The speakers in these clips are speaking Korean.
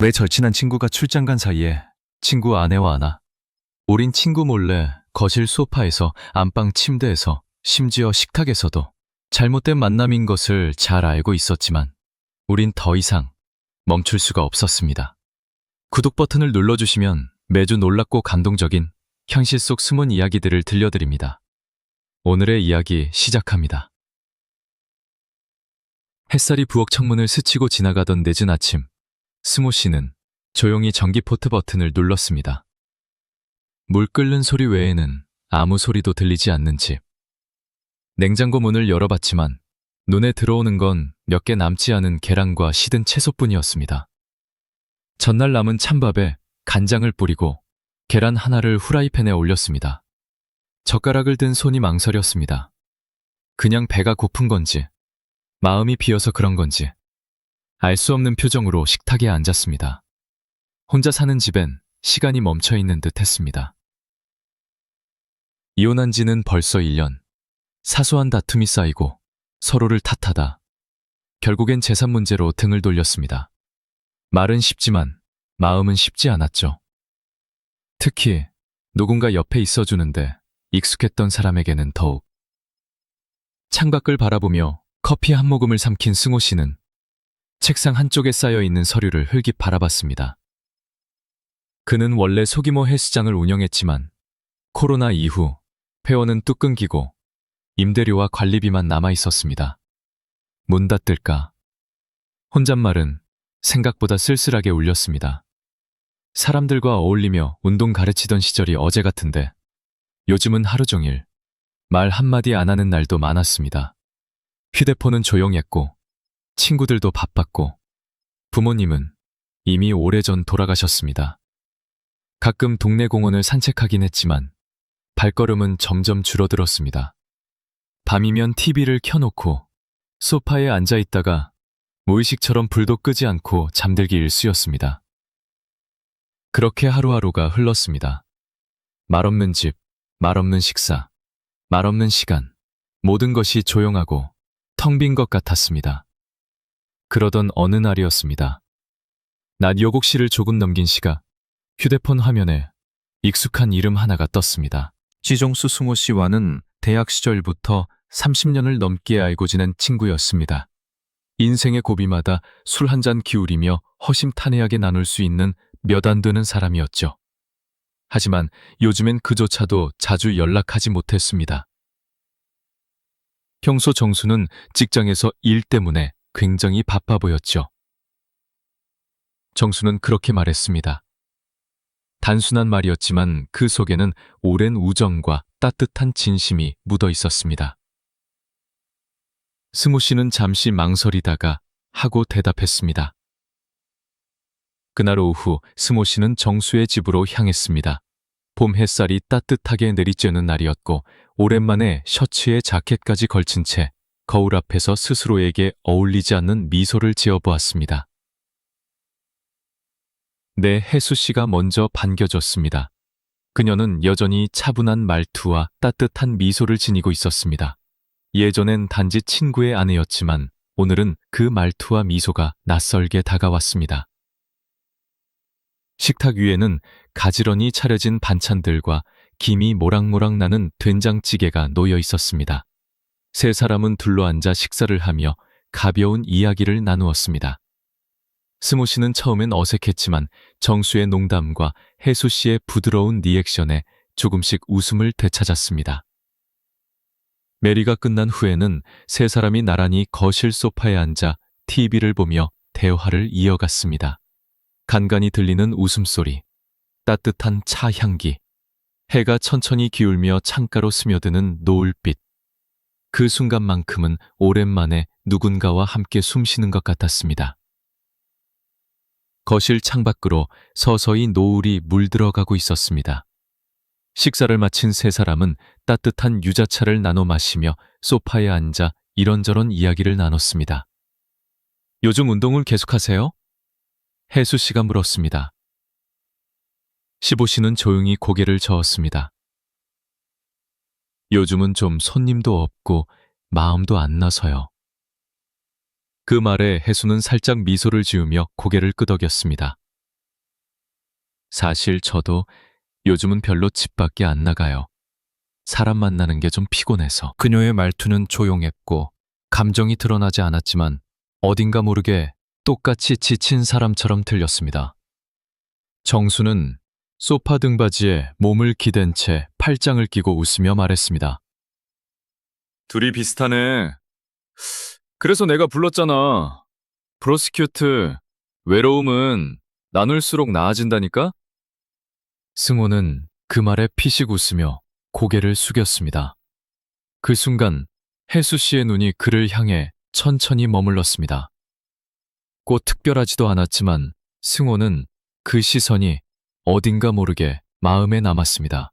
왜 절친한 친구가 출장 간 사이에 친구 아내와 아나. 우린 친구 몰래 거실 소파에서, 안방 침대에서, 심지어 식탁에서도 잘못된 만남인 것을 잘 알고 있었지만 우린 더 이상 멈출 수가 없었습니다. 구독 버튼을 눌러주시면 매주 놀랍고 감동적인 현실 속 숨은 이야기들을 들려드립니다. 오늘의 이야기 시작합니다. 햇살이 부엌 창문을 스치고 지나가던 늦은 아침, 스모 씨는 조용히 전기 포트 버튼을 눌렀습니다. 물 끓는 소리 외에는 아무 소리도 들리지 않는 집. 냉장고 문을 열어봤지만 눈에 들어오는 건 몇 개 남지 않은 계란과 시든 채소뿐이었습니다. 전날 남은 찬밥에 간장을 뿌리고 계란 하나를 후라이팬에 올렸습니다. 젓가락을 든 손이 망설였습니다. 그냥 배가 고픈 건지, 마음이 비어서 그런 건지 알 수 없는 표정으로 식탁에 앉았습니다. 혼자 사는 집엔 시간이 멈춰 있는 듯 했습니다. 이혼한 지는 벌써 1년. 사소한 다툼이 쌓이고 서로를 탓하다 결국엔 재산 문제로 등을 돌렸습니다. 말은 쉽지만 마음은 쉽지 않았죠. 특히 누군가 옆에 있어주는데 익숙했던 사람에게는 더욱. 창밖을 바라보며 커피 한 모금을 삼킨 승호 씨는 책상 한쪽에 쌓여있는 서류를 흘깃 바라봤습니다. 그는 원래 소규모 헬스장을 운영했지만 코로나 이후 회원은 뚝 끊기고 임대료와 관리비만 남아있었습니다. 문 닫을까? 혼잣말은 생각보다 쓸쓸하게 울렸습니다. 사람들과 어울리며 운동 가르치던 시절이 어제 같은데 요즘은 하루 종일 말 한마디 안 하는 날도 많았습니다. 휴대폰은 조용했고 친구들도 바빴고 부모님은 이미 오래전 돌아가셨습니다. 가끔 동네 공원을 산책하긴 했지만 발걸음은 점점 줄어들었습니다. 밤이면 TV를 켜놓고 소파에 앉아있다가 무의식처럼 불도 끄지 않고 잠들기 일쑤였습니다. 그렇게 하루하루가 흘렀습니다. 말없는 집, 말없는 식사, 말없는 시간, 모든 것이 조용하고 텅 빈 것 같았습니다. 그러던 어느 날이었습니다. 낮 7시를 조금 넘긴 시각, 휴대폰 화면에 익숙한 이름 하나가 떴습니다. 지정수 승호 씨와는 대학 시절부터 30년을 넘게 알고 지낸 친구였습니다. 인생의 고비마다 술 한 잔 기울이며 허심탄회하게 나눌 수 있는 몇 안 되는 사람이었죠. 하지만 요즘엔 그조차도 자주 연락하지 못했습니다. 평소 정수는 직장에서 일 때문에 굉장히 바빠 보였죠. 정수는 그렇게 말했습니다. 단순한 말이었지만 그 속에는 오랜 우정과 따뜻한 진심이 묻어 있었습니다. 승호 씨는 잠시 망설이다가 하고 대답했습니다. 그날 오후 승호 씨는 정수의 집으로 향했습니다. 봄 햇살이 따뜻하게 내리쬐는 날이었고 오랜만에 셔츠에 자켓까지 걸친 채 거울 앞에서 스스로에게 어울리지 않는 미소를 지어보았습니다. 네, 혜수 씨가 먼저 반겨줬습니다. 그녀는 여전히 차분한 말투와 따뜻한 미소를 지니고 있었습니다. 예전엔 단지 친구의 아내였지만 오늘은 그 말투와 미소가 낯설게 다가왔습니다. 식탁 위에는 가지런히 차려진 반찬들과 김이 모락모락 나는 된장찌개가 놓여 있었습니다. 세 사람은 둘러앉아 식사를 하며 가벼운 이야기를 나누었습니다. 스모 씨는 처음엔 어색했지만 정수의 농담과 혜수 씨의 부드러운 리액션에 조금씩 웃음을 되찾았습니다. 메리가 끝난 후에는 세 사람이 나란히 거실 소파에 앉아 TV를 보며 대화를 이어갔습니다. 간간히 들리는 웃음소리, 따뜻한 차 향기, 해가 천천히 기울며 창가로 스며드는 노을빛. 그 순간만큼은 오랜만에 누군가와 함께 숨쉬는 것 같았습니다. 거실 창밖으로 서서히 노을이 물들어가고 있었습니다. 식사를 마친 세 사람은 따뜻한 유자차를 나눠 마시며 소파에 앉아 이런저런 이야기를 나눴습니다. 요즘 운동을 계속하세요? 혜수 씨가 물었습니다. 시보 씨는 조용히 고개를 저었습니다. 요즘은 좀 손님도 없고 마음도 안 나서요. 그 말에 혜수는 살짝 미소를 지으며 고개를 끄덕였습니다. 사실 저도 요즘은 별로 집 밖에 안 나가요. 사람 만나는 게 좀 피곤해서. 그녀의 말투는 조용했고 감정이 드러나지 않았지만 어딘가 모르게 똑같이 지친 사람처럼 들렸습니다. 정수는 소파 등받이에 몸을 기댄 채 팔짱을 끼고 웃으며 말했습니다. 둘이 비슷하네. 그래서 내가 불렀잖아. 프로시큐트, 외로움은 나눌수록 나아진다니까? 승호는 그 말에 피식 웃으며 고개를 숙였습니다. 그 순간 혜수 씨의 눈이 그를 향해 천천히 머물렀습니다. 꼭 특별하지도 않았지만 승호는 그 시선이 어딘가 모르게 마음에 남았습니다.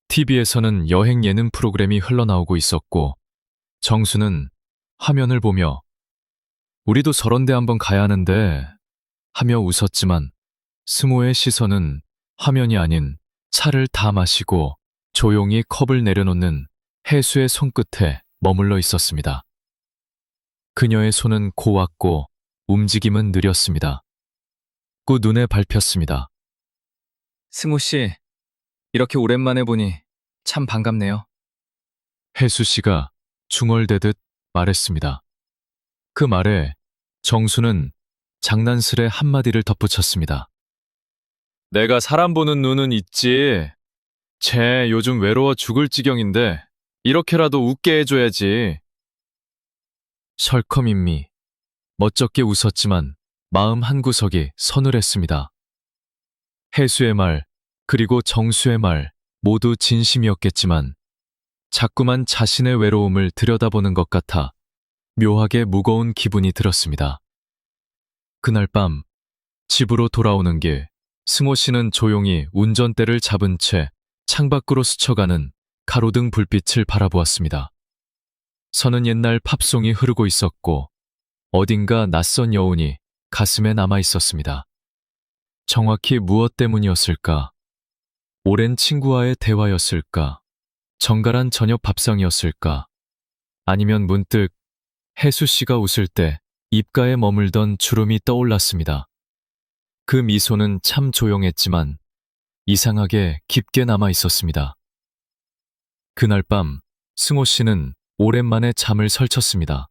TV에서는 여행 예능 프로그램이 흘러나오고 있었고 정수는 화면을 보며 우리도 저런데 한번 가야 하는데 하며 웃었지만 승호의 시선은 화면이 아닌 차를 다 마시고 조용히 컵을 내려놓는 혜수의 손끝에 머물러 있었습니다. 그녀의 손은 고왔고 움직임은 느렸습니다. 그 눈에 밟혔습니다. 승호 씨, 이렇게 오랜만에 보니 참 반갑네요. 혜수 씨가 중얼대듯 말했습니다. 그 말에 정수는 장난스레 한마디를 덧붙였습니다. 내가 사람 보는 눈은 있지. 쟤 요즘 외로워 죽을 지경인데 이렇게라도 웃게 해줘야지. 설커민미 멋쩍게 웃었지만 마음 한구석이 서늘했습니다. 혜수의 말 그리고 정수의 말 모두 진심이었겠지만 자꾸만 자신의 외로움을 들여다보는 것 같아 묘하게 무거운 기분이 들었습니다. 그날 밤 집으로 돌아오는 길 승호 씨는 조용히 운전대를 잡은 채 창밖으로 스쳐가는 가로등 불빛을 바라보았습니다. 서는 옛날 팝송이 흐르고 있었고 어딘가 낯선 여운이 가슴에 남아 있었습니다. 정확히 무엇 때문이었을까? 오랜 친구와의 대화였을까? 정갈한 저녁 밥상이었을까? 아니면 문득 혜수 씨가 웃을 때 입가에 머물던 주름이 떠올랐습니다. 그 미소는 참 조용했지만 이상하게 깊게 남아 있었습니다. 그날 밤 승호 씨는 오랜만에 잠을 설쳤습니다.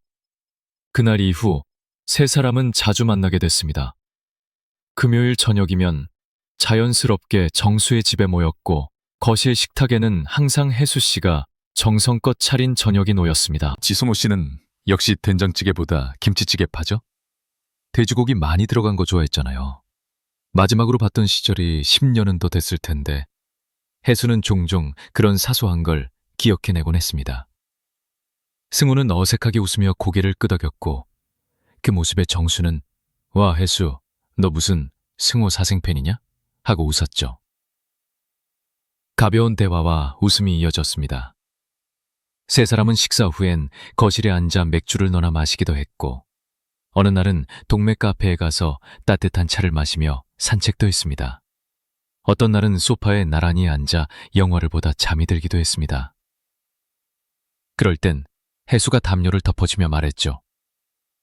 그날 이후 세 사람은 자주 만나게 됐습니다. 금요일 저녁이면 자연스럽게 정수의 집에 모였고 거실 식탁에는 항상 혜수 씨가 정성껏 차린 저녁이 놓였습니다. 지소모 씨는 역시 된장찌개보다 김치찌개파죠? 돼지고기 많이 들어간 거 좋아했잖아요. 마지막으로 봤던 시절이 10년은 더 됐을 텐데 혜수는 종종 그런 사소한 걸 기억해내곤 했습니다. 승우는 어색하게 웃으며 고개를 끄덕였고 그 모습에 정수는 와 혜수, 너 무슨 승호 사생팬이냐? 하고 웃었죠. 가벼운 대화와 웃음이 이어졌습니다. 세 사람은 식사 후엔 거실에 앉아 맥주를 넣어 마시기도 했고 어느 날은 동네 카페에 가서 따뜻한 차를 마시며 산책도 했습니다. 어떤 날은 소파에 나란히 앉아 영화를 보다 잠이 들기도 했습니다. 그럴 땐 혜수가 담요를 덮어주며 말했죠.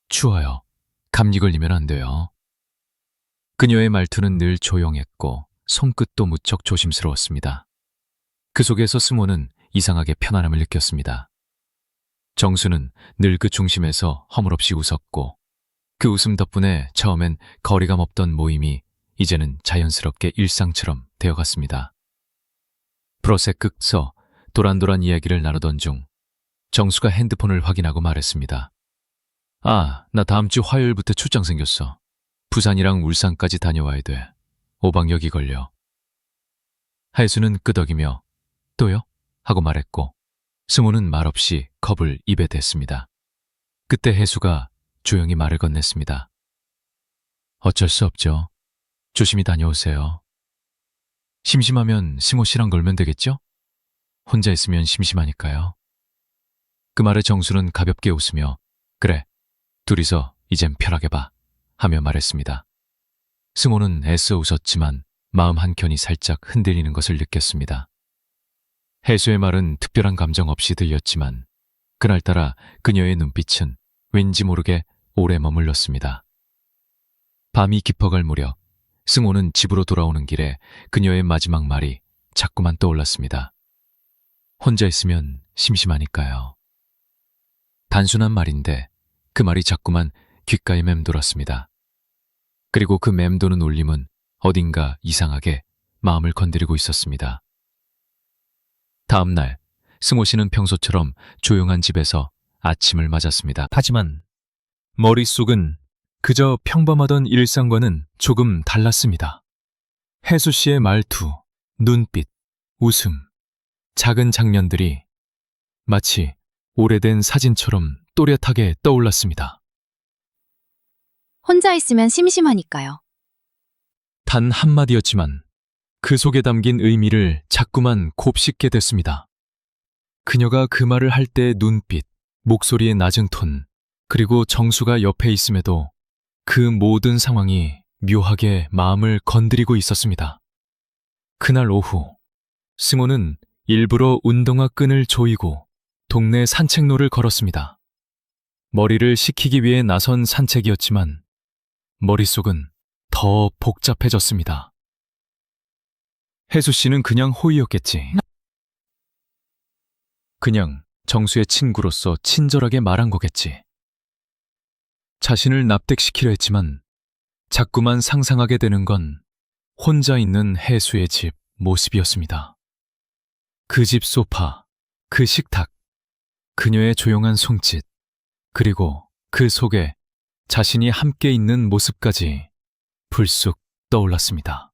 추워요. 감기 걸리면 안 돼요. 그녀의 말투는 늘 조용했고 손끝도 무척 조심스러웠습니다. 그 속에서 승호는 이상하게 편안함을 느꼈습니다. 정수는 늘 그 중심에서 허물없이 웃었고 그 웃음 덕분에 처음엔 거리감 없던 모임이 이제는 자연스럽게 일상처럼 되어갔습니다. 프로세크서 도란도란 이야기를 나누던 중 정수가 핸드폰을 확인하고 말했습니다. 아, 나 다음 주 화요일부터 출장 생겼어. 부산이랑 울산까지 다녀와야 돼. 5박여기 걸려. 혜수는 끄덕이며 또요? 하고 말했고 승호는 말없이 컵을 입에 댔습니다. 그때 혜수가 조용히 말을 건넸습니다. 어쩔 수 없죠. 조심히 다녀오세요. 심심하면 승호 씨랑 놀면 되겠죠? 혼자 있으면 심심하니까요. 그 말에 정수는 가볍게 웃으며 그래, 둘이서 이젠 편하게 봐 하며 말했습니다. 승호는 애써 웃었지만 마음 한켠이 살짝 흔들리는 것을 느꼈습니다. 혜수의 말은 특별한 감정 없이 들렸지만 그날따라 그녀의 눈빛은 왠지 모르게 오래 머물렀습니다. 밤이 깊어갈 무렵 승호는 집으로 돌아오는 길에 그녀의 마지막 말이 자꾸만 떠올랐습니다. 혼자 있으면 심심하니까요. 단순한 말인데 그 말이 자꾸만 귓가에 맴돌았습니다. 그리고 그 맴도는 울림은 어딘가 이상하게 마음을 건드리고 있었습니다. 다음 날 승호 씨는 평소처럼 조용한 집에서 아침을 맞았습니다. 하지만 머릿속은 그저 평범하던 일상과는 조금 달랐습니다. 혜수 씨의 말투, 눈빛, 웃음, 작은 장면들이 마치 오래된 사진처럼 또렷하게 떠올랐습니다. 혼자 있으면 심심하니까요. 단 한마디였지만 그 속에 담긴 의미를 자꾸만 곱씹게 됐습니다. 그녀가 그 말을 할 때의 눈빛, 목소리의 낮은 톤, 그리고 정수가 옆에 있음에도 그 모든 상황이 묘하게 마음을 건드리고 있었습니다. 그날 오후, 승호는 일부러 운동화 끈을 조이고 동네 산책로를 걸었습니다. 머리를 식히기 위해 나선 산책이었지만 머릿속은 더 복잡해졌습니다. 혜수 씨는 그냥 호의였겠지. 그냥 정수의 친구로서 친절하게 말한 거겠지. 자신을 납득시키려 했지만 자꾸만 상상하게 되는 건 혼자 있는 혜수의 집 모습이었습니다. 그 집 소파, 그 식탁, 그녀의 조용한 손짓, 그리고 그 속에 자신이 함께 있는 모습까지 불쑥 떠올랐습니다.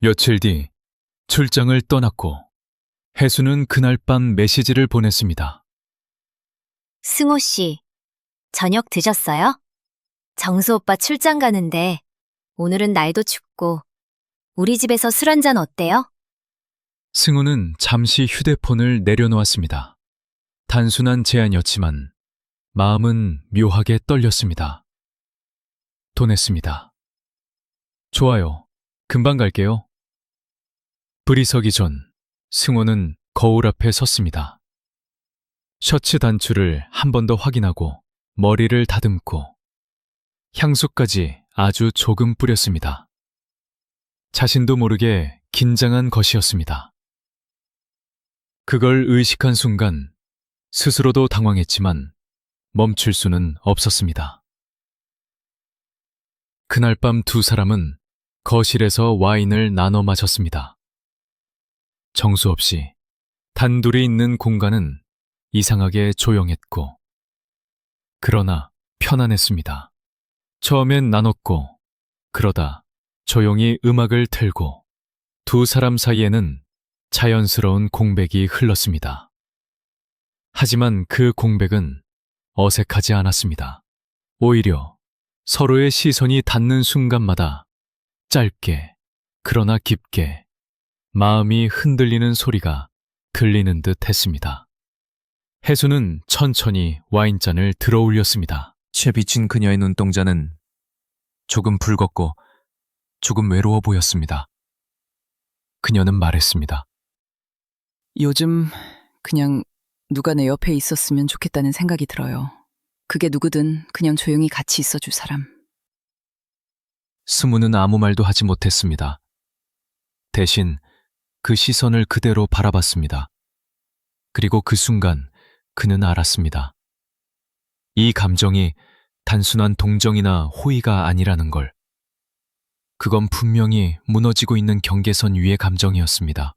며칠 뒤 출장을 떠났고 혜수는 그날 밤 메시지를 보냈습니다. 승호 씨, 저녁 드셨어요? 정수 오빠 출장 가는데 오늘은 날도 춥고 우리 집에서 술 한잔 어때요? 승우는 잠시 휴대폰을 내려놓았습니다. 단순한 제안이었지만 마음은 묘하게 떨렸습니다. 보냈습니다. 좋아요. 금방 갈게요. 불이 서기 전 승호는 거울 앞에 섰습니다. 셔츠 단추를 한 번 더 확인하고 머리를 다듬고 향수까지 아주 조금 뿌렸습니다. 자신도 모르게 긴장한 것이었습니다. 그걸 의식한 순간 스스로도 당황했지만 멈출 수는 없었습니다. 그날 밤 두 사람은 거실에서 와인을 나눠 마셨습니다. 정수 없이 단둘이 있는 공간은 이상하게 조용했고, 그러나 편안했습니다. 처음엔 나눴고, 그러다 조용히 음악을 틀고, 두 사람 사이에는 자연스러운 공백이 흘렀습니다. 하지만 그 공백은 어색하지 않았습니다. 오히려 서로의 시선이 닿는 순간마다 짧게, 그러나 깊게 마음이 흔들리는 소리가 들리는 듯 했습니다. 혜수는 천천히 와인잔을 들어 올렸습니다. 채 비친 그녀의 눈동자는 조금 붉었고 조금 외로워 보였습니다. 그녀는 말했습니다. 요즘 그냥 누가 내 옆에 있었으면 좋겠다는 생각이 들어요. 그게 누구든 그냥 조용히 같이 있어줄 사람. 스무는 아무 말도 하지 못했습니다. 대신 그 시선을 그대로 바라봤습니다. 그리고 그 순간 그는 알았습니다. 이 감정이 단순한 동정이나 호의가 아니라는 걸. 그건 분명히 무너지고 있는 경계선 위의 감정이었습니다.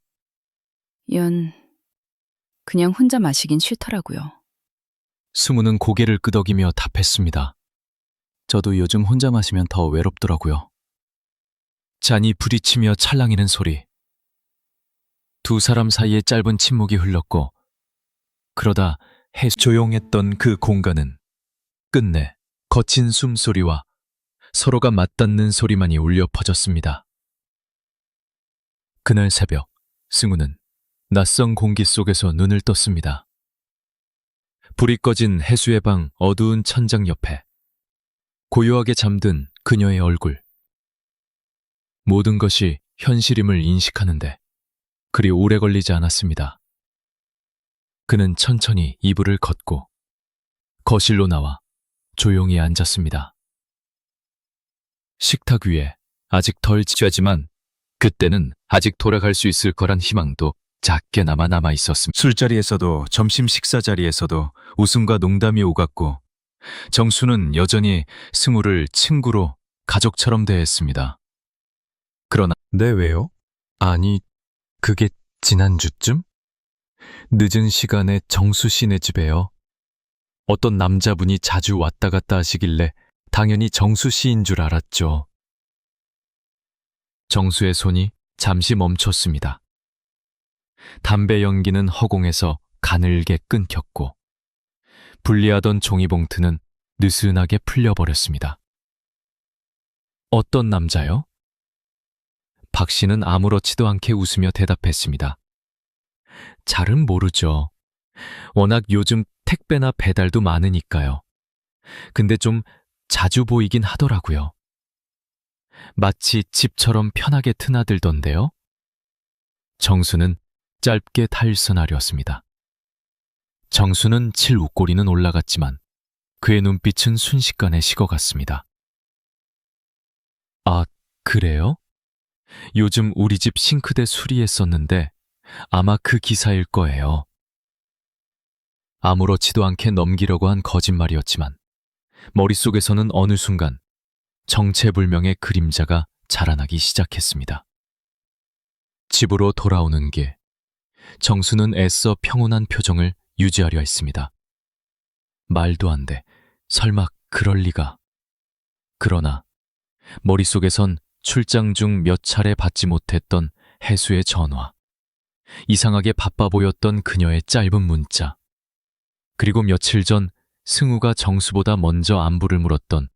그냥 혼자 마시긴 싫더라고요. 스무는 고개를 끄덕이며 답했습니다. 저도 요즘 혼자 마시면 더 외롭더라고요. 잔이 부딪히며 찰랑이는 소리. 두 사람 사이에 짧은 침묵이 흘렀고, 그러다 조용했던 그 공간은 끝내 거친 숨소리와 서로가 맞닿는 소리만이 울려 퍼졌습니다. 그날 새벽, 승우는 낯선 공기 속에서 눈을 떴습니다. 불이 꺼진 혜수의 방 어두운 천장 옆에 고요하게 잠든 그녀의 얼굴. 모든 것이 현실임을 인식하는데 그리 오래 걸리지 않았습니다. 그는 천천히 이불을 걷고 거실로 나와 조용히 앉았습니다. 식탁 위에 아직 덜 지하지만 그때는 아직 돌아갈 수 있을 거란 희망도 작게나마 남아 있었습니다. 술자리에서도 점심 식사 자리에서도 웃음과 농담이 오갔고 정수는 여전히 승우를 친구로 가족처럼 대했습니다. 그러나 네, 왜요? 아니 그게 지난주쯤? 늦은 시간에 정수 씨네 집에요. 어떤 남자분이 자주 왔다 갔다 하시길래 당연히 정수 씨인 줄 알았죠. 정수의 손이 잠시 멈췄습니다. 담배 연기는 허공에서 가늘게 끊겼고 분리하던 종이봉투는 느슨하게 풀려버렸습니다. 어떤 남자요? 박 씨는 아무렇지도 않게 웃으며 대답했습니다. 잘은 모르죠. 워낙 요즘 택배나 배달도 많으니까요. 근데 좀 자주 보이긴 하더라고요. 마치 집처럼 편하게 드나들던데요. 정수는 짧게 탈선하려었습니다. 정수는 칠 웃고리는 올라갔지만 그의 눈빛은 순식간에 식어갔습니다. 아, 그래요? 요즘 우리 집 싱크대 수리했었는데 아마 그 기사일 거예요. 아무렇지도 않게 넘기려고 한 거짓말이었지만 머릿속에서는 어느 순간 정체불명의 그림자가 자라나기 시작했습니다. 집으로 돌아오는 길, 정수는 애써 평온한 표정을 유지하려 했습니다. 말도 안 돼. 설마 그럴 리가. 그러나 머릿속에선 출장 중 몇 차례 받지 못했던 혜수의 전화, 이상하게 바빠 보였던 그녀의 짧은 문자, 그리고 며칠 전 승우가 정수보다 먼저 안부를 물었던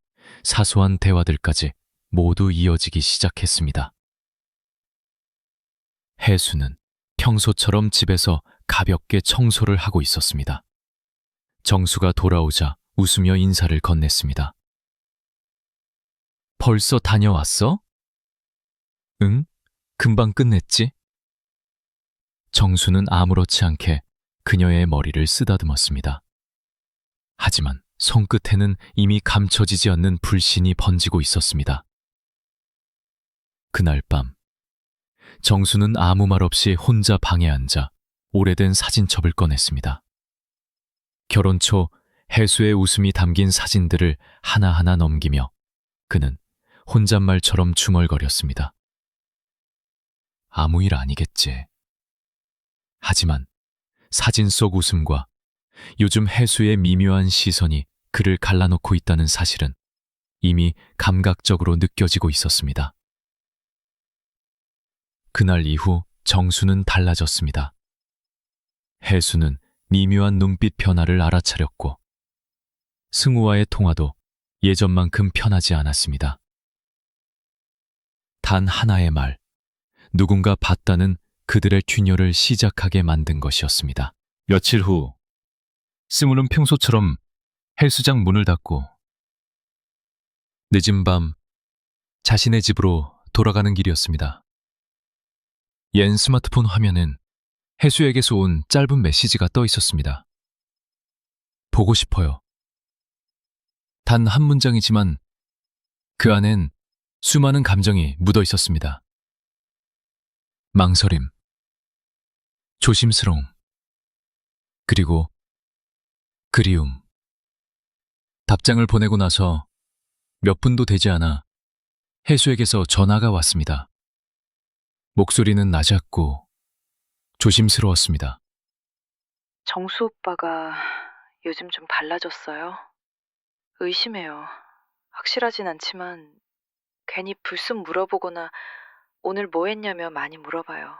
사소한 대화들까지 모두 이어지기 시작했습니다. 혜수는 평소처럼 집에서 가볍게 청소를 하고 있었습니다. 정수가 돌아오자 웃으며 인사를 건넸습니다. 벌써 다녀왔어? 응, 금방 끝냈지? 정수는 아무렇지 않게 그녀의 머리를 쓰다듬었습니다. 하지만 손끝에는 이미 감춰지지 않는 불신이 번지고 있었습니다. 그날 밤, 정수는 아무 말 없이 혼자 방에 앉아 오래된 사진첩을 꺼냈습니다. 결혼 초 혜수의 웃음이 담긴 사진들을 하나하나 넘기며 그는 혼잣말처럼 중얼거렸습니다. 아무 일 아니겠지. 하지만 사진 속 웃음과 요즘 혜수의 미묘한 시선이 그를 갈라놓고 있다는 사실은 이미 감각적으로 느껴지고 있었습니다. 그날 이후 정수는 달라졌습니다. 혜수는 미묘한 눈빛 변화를 알아차렸고 승우와의 통화도 예전만큼 편하지 않았습니다. 단 하나의 말, 누군가 봤다는 그들의 튜녀를 시작하게 만든 것이었습니다. 며칠 후 승우는 평소처럼 헬스장 문을 닫고 늦은 밤 자신의 집으로 돌아가는 길이었습니다. 옌 스마트폰 화면엔 혜수에게서 온 짧은 메시지가 떠 있었습니다. 보고 싶어요. 단 한 문장이지만 그 안엔 수많은 감정이 묻어 있었습니다. 망설임, 조심스러움, 그리고 그리움. 답장을 보내고 나서 몇 분도 되지 않아 혜수에게서 전화가 왔습니다. 목소리는 낮았고 조심스러웠습니다. 정수 오빠가 요즘 좀 달라졌어요? 의심해요. 확실하진 않지만 괜히 불쑥 물어보거나 오늘 뭐 했냐며 많이 물어봐요.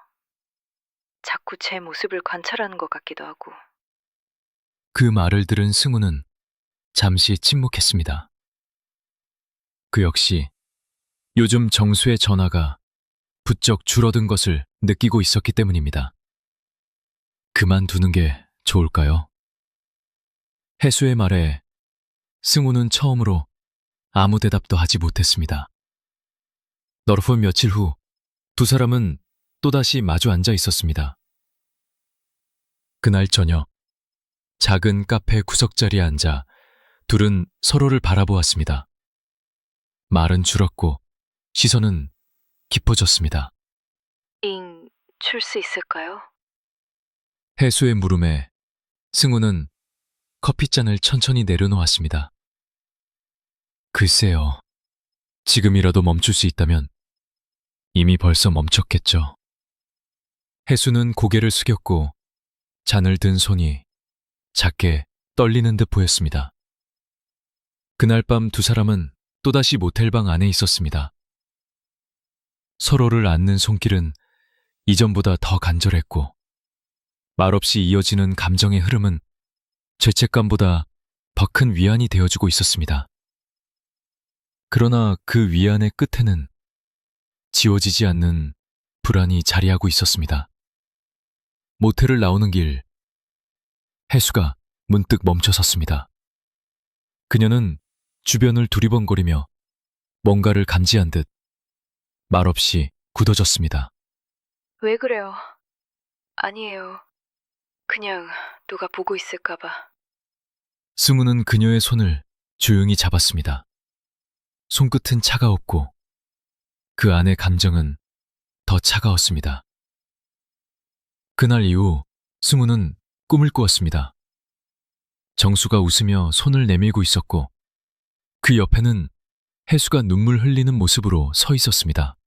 자꾸 제 모습을 관찰하는 것 같기도 하고. 그 말을 들은 승우는 잠시 침묵했습니다. 그 역시 요즘 정수의 전화가 부쩍 줄어든 것을 느끼고 있었기 때문입니다. 그만두는 게 좋을까요? 혜수의 말에 승우는 처음으로 아무 대답도 하지 못했습니다. 너로프 며칠 후 두 사람은 또다시 마주 앉아 있었습니다. 그날 저녁, 작은 카페 구석자리에 앉아 둘은 서로를 바라보았습니다. 말은 줄었고 시선은 깊어졌습니다. 출 수 있을까요? 해수의 물음에 승우는 커피잔을 천천히 내려놓았습니다. 글쎄요. 지금이라도 멈출 수 있다면 이미 벌써 멈췄겠죠. 해수는 고개를 숙였고 잔을 든 손이 작게 떨리는 듯 보였습니다. 그날 밤 두 사람은 또다시 모텔방 안에 있었습니다. 서로를 안는 손길은 이전보다 더 간절했고 말없이 이어지는 감정의 흐름은 죄책감보다 더 큰 위안이 되어주고 있었습니다. 그러나 그 위안의 끝에는 지워지지 않는 불안이 자리하고 있었습니다. 모텔을 나오는 길, 해수가 문득 멈춰섰습니다. 그녀는 주변을 두리번거리며 뭔가를 감지한 듯 말없이 굳어졌습니다. 왜 그래요? 아니에요. 그냥 누가 보고 있을까봐. 승우는 그녀의 손을 조용히 잡았습니다. 손끝은 차가웠고 그 안의 감정은 더 차가웠습니다. 그날 이후 승우는 꿈을 꾸었습니다. 정수가 웃으며 손을 내밀고 있었고 그 옆에는 해수가 눈물 흘리는 모습으로 서 있었습니다.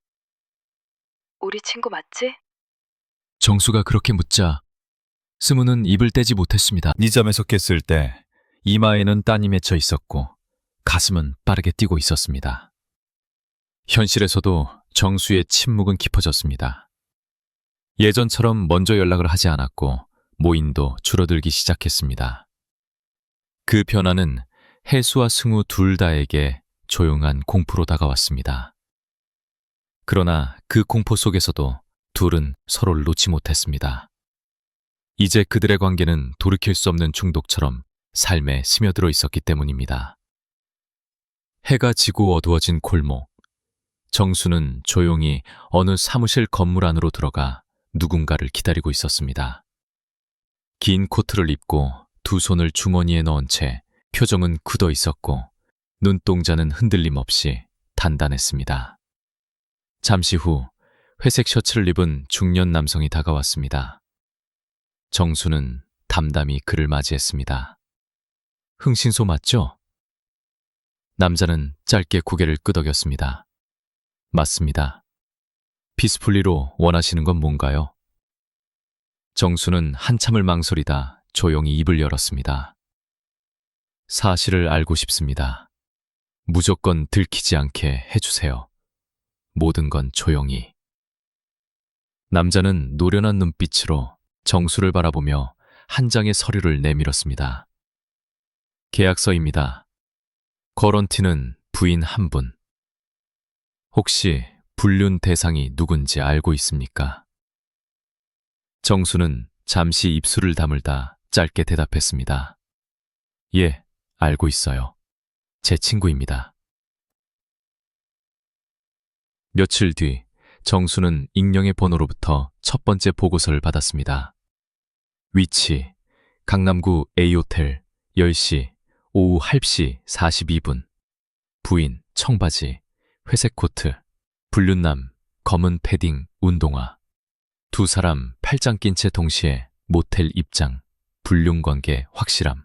우리 친구 맞지? 정수가 그렇게 묻자 승우는 입을 떼지 못했습니다. 네 잠에서 깼을 때 이마에는 땀이 맺혀 있었고 가슴은 빠르게 뛰고 있었습니다. 현실에서도 정수의 침묵은 깊어졌습니다. 예전처럼 먼저 연락을 하지 않았고 모임도 줄어들기 시작했습니다. 그 변화는 해수와 승우 둘 다에게 조용한 공포로 다가왔습니다. 그러나 그 공포 속에서도 둘은 서로를 놓지 못했습니다. 이제 그들의 관계는 돌이킬 수 없는 중독처럼 삶에 스며들어 있었기 때문입니다. 해가 지고 어두워진 골목. 정수는 조용히 어느 사무실 건물 안으로 들어가 누군가를 기다리고 있었습니다. 긴 코트를 입고 두 손을 주머니에 넣은 채 표정은 굳어 있었고 눈동자는 흔들림 없이 단단했습니다. 잠시 후 회색 셔츠를 입은 중년 남성이 다가왔습니다. 정수는 담담히 그를 맞이했습니다. 흥신소 맞죠? 남자는 짧게 고개를 끄덕였습니다. 맞습니다. 피스풀리로 원하시는 건 뭔가요? 정수는 한참을 망설이다 조용히 입을 열었습니다. 사실을 알고 싶습니다. 무조건 들키지 않게 해주세요. 모든 건 조용히. 남자는 노련한 눈빛으로 정수를 바라보며 한 장의 서류를 내밀었습니다. 계약서입니다. 거런티는 부인 한 분. 혹시 불륜 대상이 누군지 알고 있습니까? 정수는 잠시 입술을 다물다 짧게 대답했습니다. 예, 알고 있어요. 제 친구입니다. 며칠 뒤 정수는 익명의 번호로부터 첫 번째 보고서를 받았습니다. 위치, 강남구 A호텔 10시, 오후 1시 42분. 부인, 청바지, 회색 코트, 불륜남, 검은 패딩, 운동화. 두 사람 팔짱 낀 채 동시에 모텔 입장, 불륜관계 확실함.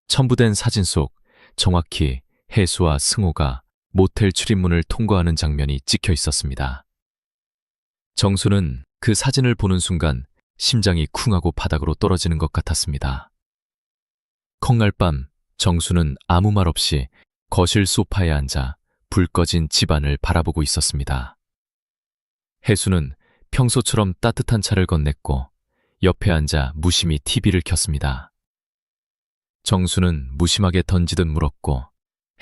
첨부된 사진 속 정확히 해수와 승호가 모텔 출입문을 통과하는 장면이 찍혀 있었습니다. 정수는 그 사진을 보는 순간 심장이 쿵하고 바닥으로 떨어지는 것 같았습니다. 콩날 밤 정수는 아무 말 없이 거실 소파에 앉아 불 꺼진 집안을 바라보고 있었습니다. 해수는 평소처럼 따뜻한 차를 건넸고 옆에 앉아 무심히 TV를 켰습니다. 정수는 무심하게 던지듯 물었고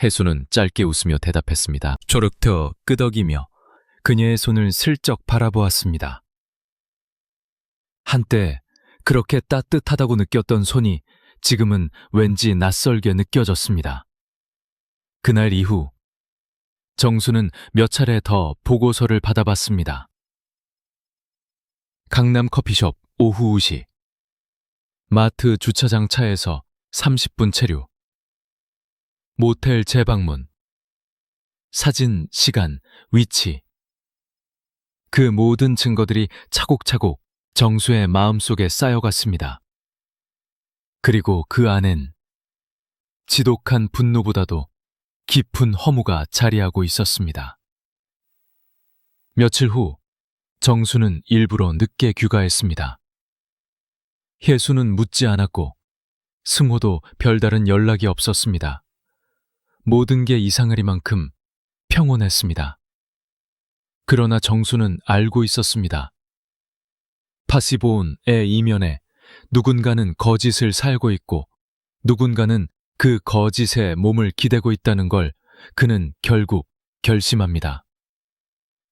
해수는 짧게 웃으며 대답했습니다. 초록터 끄덕이며 그녀의 손을 슬쩍 바라보았습니다. 한때 그렇게 따뜻하다고 느꼈던 손이 지금은 왠지 낯설게 느껴졌습니다. 그날 이후 정수는 몇 차례 더 보고서를 받아봤습니다. 강남 커피숍 오후 2시. 마트 주차장 차에서 30분 체류. 모텔 재방문. 사진, 시간, 위치. 그 모든 증거들이 차곡차곡 정수의 마음속에 쌓여갔습니다. 그리고 그 안엔 지독한 분노보다도 깊은 허무가 자리하고 있었습니다. 며칠 후 정수는 일부러 늦게 귀가했습니다. 혜수는 묻지 않았고 승호도 별다른 연락이 없었습니다. 모든 게 이상하리만큼 평온했습니다. 그러나 정수는 알고 있었습니다. 파시보온의 이면에 누군가는 거짓을 살고 있고 누군가는 그 거짓에 몸을 기대고 있다는 걸 그는 결국 결심합니다.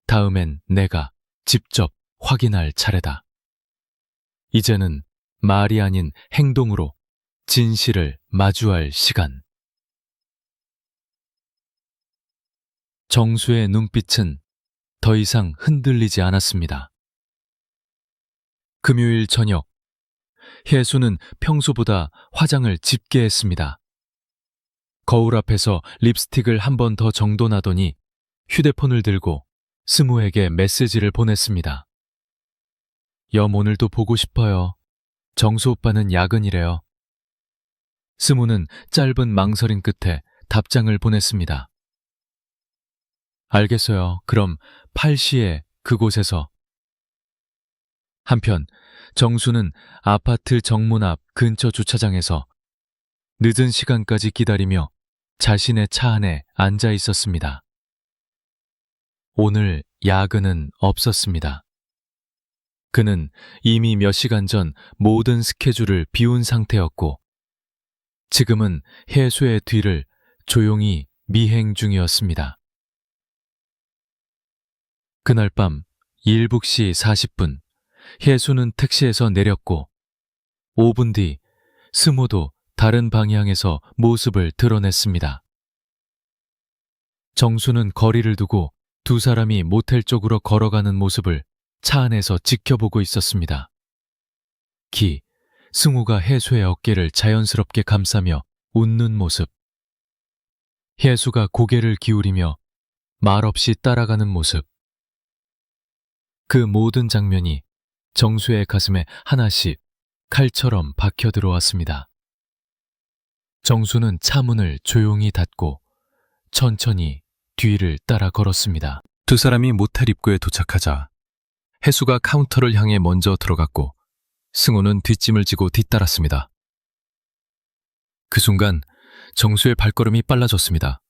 다음엔 내가 직접 확인할 차례다. 이제는 말이 아닌 행동으로 진실을 마주할 시간. 정수의 눈빛은 더 이상 흔들리지 않았습니다. 금요일 저녁, 혜수는 평소보다 화장을 짙게 했습니다. 거울 앞에서 립스틱을 한 번 더 정돈하더니 휴대폰을 들고 스무에게 메시지를 보냈습니다. 염 오늘도 보고 싶어요. 정수 오빠는 야근이래요. 스무는 짧은 망설임 끝에 답장을 보냈습니다. 알겠어요. 그럼 8시에 그곳에서. 한편 정수는 아파트 정문 앞 근처 주차장에서 늦은 시간까지 기다리며 자신의 차 안에 앉아 있었습니다. 오늘 야근은 없었습니다. 그는 이미 몇 시간 전 모든 스케줄을 비운 상태였고 지금은 혜수의 뒤를 조용히 미행 중이었습니다. 그날 밤 7시 40분 혜수는 택시에서 내렸고 5분 뒤 스모도 다른 방향에서 모습을 드러냈습니다. 정수는 거리를 두고 두 사람이 모텔 쪽으로 걸어가는 모습을 차 안에서 지켜보고 있었습니다. 승우가 혜수의 어깨를 자연스럽게 감싸며 웃는 모습. 혜수가 고개를 기울이며 말없이 따라가는 모습. 그 모든 장면이 정수의 가슴에 하나씩 칼처럼 박혀 들어왔습니다. 정수는 차 문을 조용히 닫고 천천히 뒤를 따라 걸었습니다. 두 사람이 모텔 입구에 도착하자 혜수가 카운터를 향해 먼저 들어갔고 승호는 뒷짐을 지고 뒤따랐습니다. 그 순간 정수의 발걸음이 빨라졌습니다.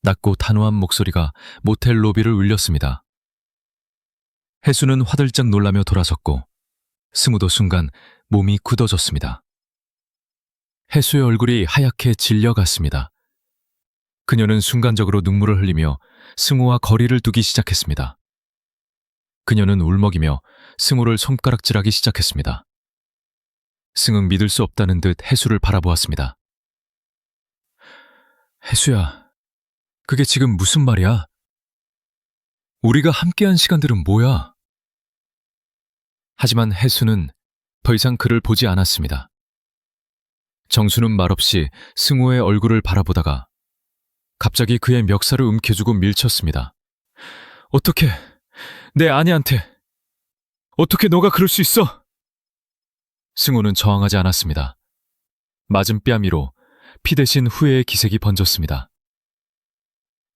낮고 단호한 목소리가 모텔 로비를 울렸습니다. 혜수는 화들짝 놀라며 돌아섰고 승우도 순간 몸이 굳어졌습니다. 혜수의 얼굴이 하얗게 질려갔습니다. 그녀는 순간적으로 눈물을 흘리며 승우와 거리를 두기 시작했습니다. 그녀는 울먹이며 승우를 손가락질하기 시작했습니다. 승은 믿을 수 없다는 듯 혜수를 바라보았습니다. 혜수야, 그게 지금 무슨 말이야? 우리가 함께한 시간들은 뭐야? 하지만 혜수는 더 이상 그를 보지 않았습니다. 정수는 말없이 승우의 얼굴을 바라보다가 갑자기 그의 멱살을 움켜쥐고 밀쳤습니다. 어떻게 내 아내한테 어떻게 너가 그럴 수 있어? 승우는 저항하지 않았습니다. 맞은 뺨 위로 피 대신 후회의 기색이 번졌습니다.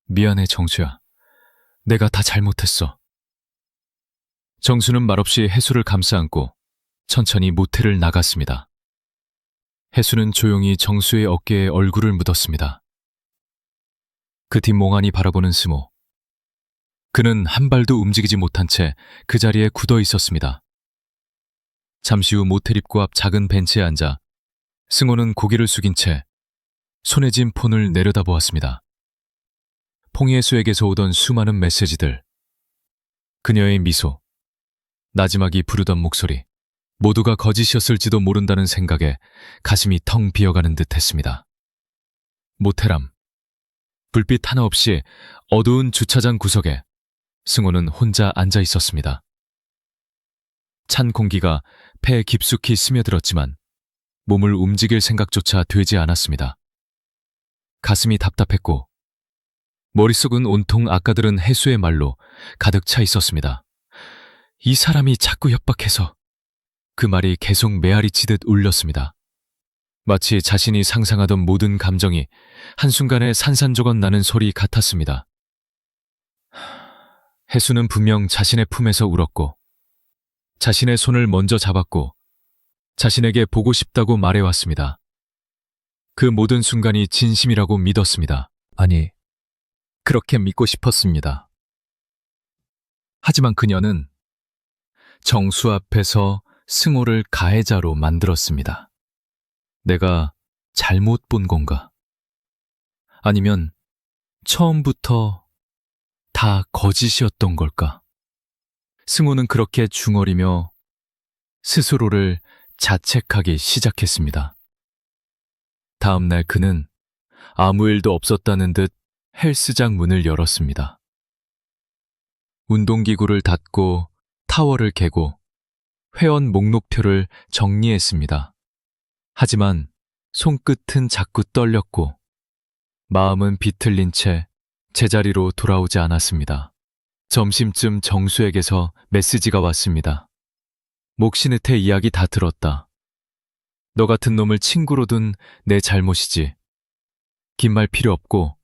미안해 정수야. 내가 다 잘못했어. 정수는 말없이 혜수를 감싸안고 천천히 모텔을 나갔습니다. 혜수는 조용히 정수의 어깨에 얼굴을 묻었습니다. 그 뒷 몽환이 바라보는 스모. 그는 한 발도 움직이지 못한 채 그 자리에 굳어 있었습니다. 잠시 후 모텔 입구 앞 작은 벤치에 앉아 승호는 고개를 숙인 채 손에 쥔 폰을 내려다보았습니다. 퐁예수에게서 오던 수많은 메시지들, 그녀의 미소, 나지막이 부르던 목소리, 모두가 거짓이었을지도 모른다는 생각에 가슴이 텅 비어가는 듯 했습니다. 모텔 앞, 불빛 하나 없이 어두운 주차장 구석에 승호는 혼자 앉아 있었습니다. 찬 공기가 폐에 깊숙이 스며들었지만 몸을 움직일 생각조차 되지 않았습니다. 가슴이 답답했고 머릿속은 온통 아까 들은 해수의 말로 가득 차 있었습니다. 이 사람이 자꾸 협박해서 그 말이 계속 메아리 치듯 울렸습니다. 마치 자신이 상상하던 모든 감정이 한순간에 산산조각 나는 소리 같았습니다. 해수는 분명 자신의 품에서 울었고 자신의 손을 먼저 잡았고 자신에게 보고 싶다고 말해왔습니다. 그 모든 순간이 진심이라고 믿었습니다. 아니, 그렇게 믿고 싶었습니다. 하지만 그녀는 정수 앞에서 승호를 가해자로 만들었습니다. 내가 잘못 본 건가? 아니면 처음부터 다 거짓이었던 걸까? 승호는 그렇게 중얼이며 스스로를 자책하기 시작했습니다. 다음 날 그는 아무 일도 없었다는 듯 헬스장 문을 열었습니다. 운동기구를 닫고 타워를 개고 회원 목록표를 정리했습니다. 하지만 손끝은 자꾸 떨렸고 마음은 비틀린 채 제자리로 돌아오지 않았습니다. 점심쯤 정수에게서 메시지가 왔습니다. 목신의태 이야기 다 들었다. 너 같은 놈을 친구로 둔 내 잘못이지. 긴 말 필요 없고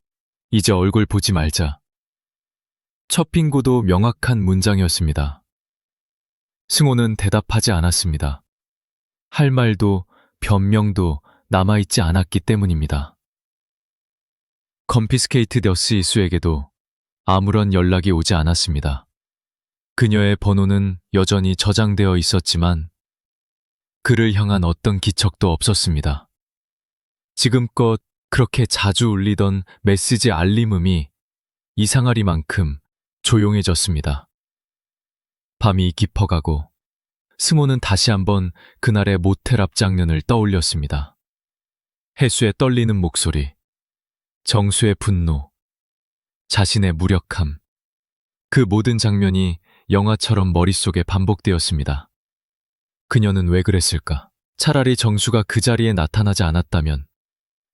이제 얼굴 보지 말자. 첫 빙고도 명확한 문장이었습니다. 승호는 대답하지 않았습니다. 할 말도 변명도 남아있지 않았기 때문입니다. 건피스케이트 더스 이수에게도 아무런 연락이 오지 않았습니다. 그녀의 번호는 여전히 저장되어 있었지만 그를 향한 어떤 기척도 없었습니다. 지금껏 그렇게 자주 울리던 메시지 알림음이 이상하리만큼 조용해졌습니다. 밤이 깊어가고 승호는 다시 한번 그날의 모텔 앞 장면을 떠올렸습니다. 해수의 떨리는 목소리, 정수의 분노, 자신의 무력함, 그 모든 장면이 영화처럼 머릿속에 반복되었습니다. 그녀는 왜 그랬을까? 차라리 정수가 그 자리에 나타나지 않았다면,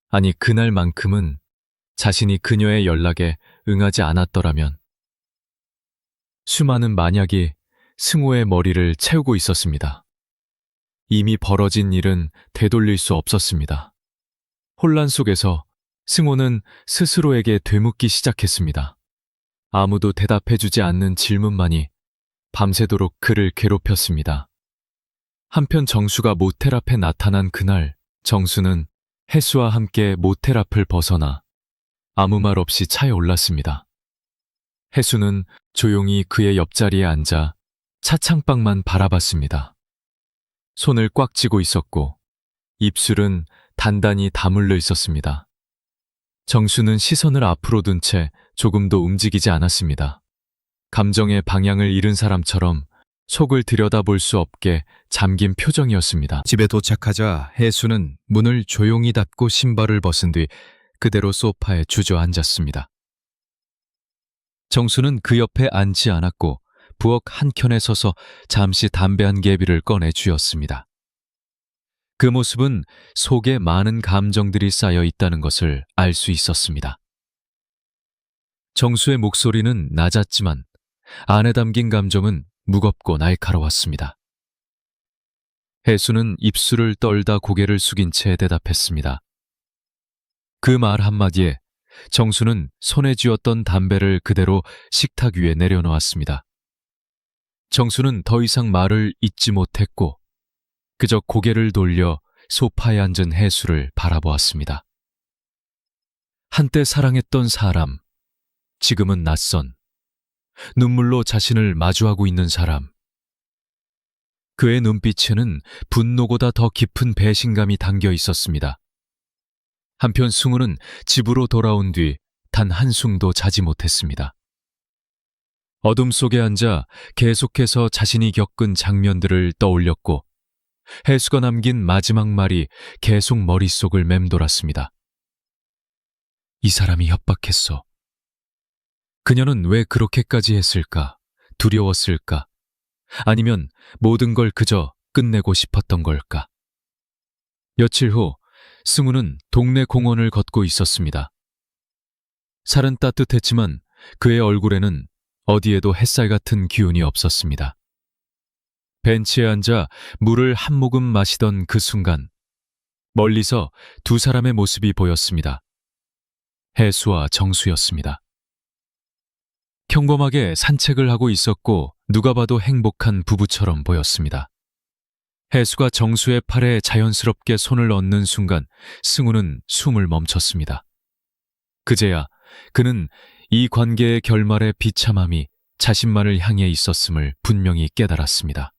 아니 그날만큼은 자신이 그녀의 연락에 응하지 않았더라면. 수많은 만약이 승호의 머리를 채우고 있었습니다. 이미 벌어진 일은 되돌릴 수 없었습니다. 혼란 속에서 승호는 스스로에게 되묻기 시작했습니다. 아무도 대답해주지 않는 질문만이 밤새도록 그를 괴롭혔습니다. 한편 정수가 모텔 앞에 나타난 그날, 정수는 해수와 함께 모텔 앞을 벗어나 아무 말 없이 차에 올랐습니다. 해수는 조용히 그의 옆자리에 앉아 차창밖만 바라봤습니다. 손을 꽉 쥐고 있었고 입술은 단단히 다물려 있었습니다. 정수는 시선을 앞으로 둔 채 조금도 움직이지 않았습니다. 감정의 방향을 잃은 사람처럼 속을 들여다볼 수 없게 잠긴 표정이었습니다. 집에 도착하자 해수는 문을 조용히 닫고 신발을 벗은 뒤 그대로 소파에 주저앉았습니다. 정수는 그 옆에 앉지 않았고 부엌 한켠에 서서 잠시 담배 한 개비를 꺼내 쥐었습니다. 그 모습은 속에 많은 감정들이 쌓여 있다는 것을 알 수 있었습니다. 정수의 목소리는 낮았지만 안에 담긴 감정은 무겁고 날카로웠습니다. 해수는 입술을 떨다 고개를 숙인 채 대답했습니다. 그 말 한마디에 정수는 손에 쥐었던 담배를 그대로 식탁 위에 내려놓았습니다. 정수는 더 이상 말을 잇지 못했고 그저 고개를 돌려 소파에 앉은 해수를 바라보았습니다. 한때 사랑했던 사람, 지금은 낯선, 눈물로 자신을 마주하고 있는 사람. 그의 눈빛에는 분노보다 더 깊은 배신감이 담겨 있었습니다. 한편 승우는 집으로 돌아온 뒤 단 한숨도 자지 못했습니다. 어둠 속에 앉아 계속해서 자신이 겪은 장면들을 떠올렸고 해수가 남긴 마지막 말이 계속 머릿속을 맴돌았습니다. 이 사람이 협박했어. 그녀는 왜 그렇게까지 했을까? 두려웠을까? 아니면 모든 걸 그저 끝내고 싶었던 걸까? 며칠 후 승우는 동네 공원을 걷고 있었습니다. 살은 따뜻했지만 그의 얼굴에는 어디에도 햇살 같은 기운이 없었습니다. 벤치에 앉아 물을 한 모금 마시던 그 순간 멀리서 두 사람의 모습이 보였습니다. 해수와 정수였습니다. 평범하게 산책을 하고 있었고 누가 봐도 행복한 부부처럼 보였습니다. 해수가 정수의 팔에 자연스럽게 손을 얹는 순간 승우는 숨을 멈췄습니다. 그제야 그는 이 관계의 결말의 비참함이 자신만을 향해 있었음을 분명히 깨달았습니다.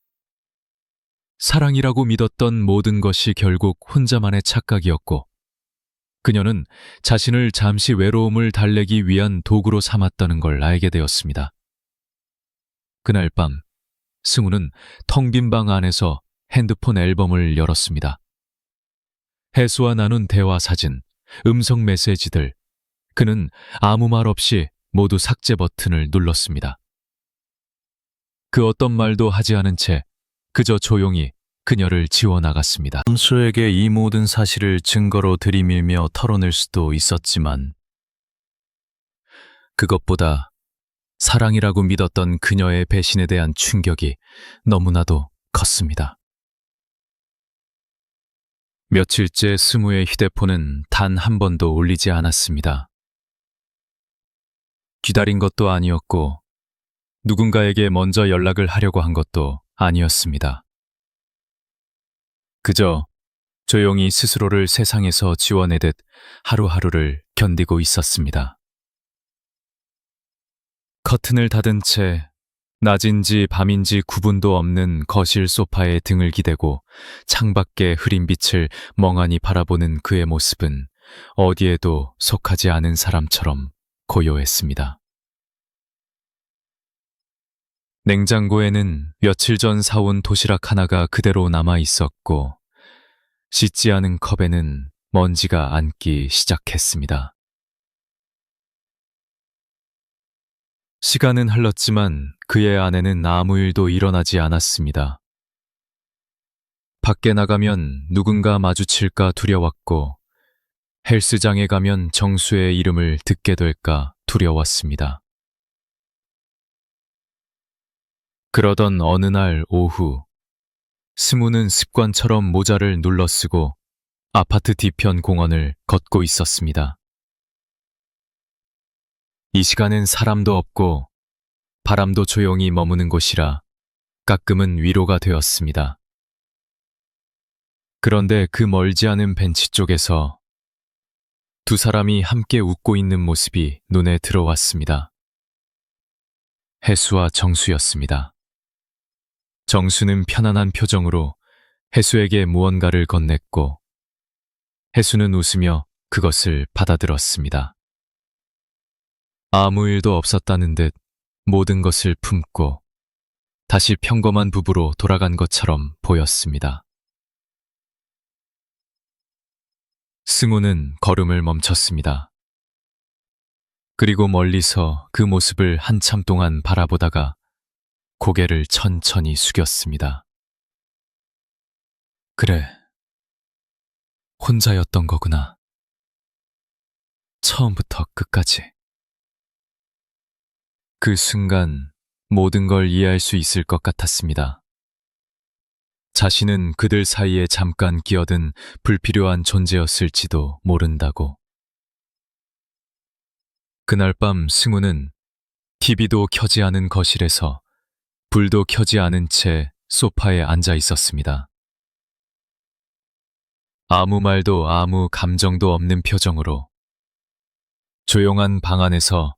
사랑이라고 믿었던 모든 것이 결국 혼자만의 착각이었고 그녀는 자신을 잠시 외로움을 달래기 위한 도구로 삼았다는 걸 알게 되었습니다. 그날 밤 승우는 텅 빈 방 안에서 핸드폰 앨범을 열었습니다. 해수와 나눈 대화 사진, 음성 메시지들, 그는 아무 말 없이 모두 삭제 버튼을 눌렀습니다. 그 어떤 말도 하지 않은 채 그저 조용히 그녀를 지워나갔습니다. 함수에게 이 모든 사실을 증거로 들이밀며 털어낼 수도 있었지만 그것보다 사랑이라고 믿었던 그녀의 배신에 대한 충격이 너무나도 컸습니다. 며칠째 승우의 휴대폰은 단 한 번도 울리지 않았습니다. 기다린 것도 아니었고 누군가에게 먼저 연락을 하려고 한 것도 아니었습니다. 그저 조용히 스스로를 세상에서 지워내듯 하루하루를 견디고 있었습니다. 커튼을 닫은 채 낮인지 밤인지 구분도 없는 거실 소파에 등을 기대고 창밖의 흐린 빛을 멍하니 바라보는 그의 모습은 어디에도 속하지 않은 사람처럼 고요했습니다. 냉장고에는 며칠 전 사온 도시락 하나가 그대로 남아 있었고 씻지 않은 컵에는 먼지가 앉기 시작했습니다. 시간은 흘렀지만 그의 안에는 아무 일도 일어나지 않았습니다. 밖에 나가면 누군가 마주칠까 두려웠고 헬스장에 가면 정수의 이름을 듣게 될까 두려웠습니다. 그러던 어느 날 오후, 승우는 습관처럼 모자를 눌러쓰고 아파트 뒤편 공원을 걷고 있었습니다. 이 시간엔 사람도 없고 바람도 조용히 머무는 곳이라 가끔은 위로가 되었습니다. 그런데 그 멀지 않은 벤치 쪽에서 두 사람이 함께 웃고 있는 모습이 눈에 들어왔습니다. 해수와 정수였습니다. 정수는 편안한 표정으로 해수에게 무언가를 건넸고 해수는 웃으며 그것을 받아들었습니다. 아무 일도 없었다는 듯 모든 것을 품고 다시 평범한 부부로 돌아간 것처럼 보였습니다. 승우는 걸음을 멈췄습니다. 그리고 멀리서 그 모습을 한참 동안 바라보다가 고개를 천천히 숙였습니다. 그래, 혼자였던 거구나. 처음부터 끝까지. 그 순간 모든 걸 이해할 수 있을 것 같았습니다. 자신은 그들 사이에 잠깐 끼어든 불필요한 존재였을지도 모른다고. 그날 밤 승우는 TV도 켜지 않은 거실에서 불도 켜지 않은 채 소파에 앉아 있었습니다. 아무 말도 아무 감정도 없는 표정으로 조용한 방 안에서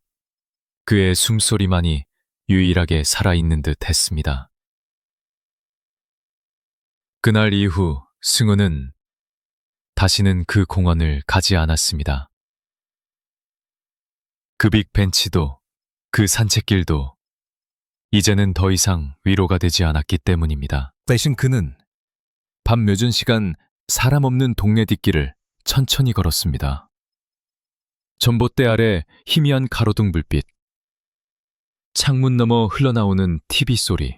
그의 숨소리만이 유일하게 살아있는 듯 했습니다. 그날 이후 승우는 다시는 그 공원을 가지 않았습니다. 그 빅벤치도 그 산책길도 이제는 더 이상 위로가 되지 않았기 때문입니다. 대신 그는 밤 늦은 시간 사람 없는 동네 뒷길을 천천히 걸었습니다. 전봇대 아래 희미한 가로등 불빛, 창문 너머 흘러나오는 TV 소리,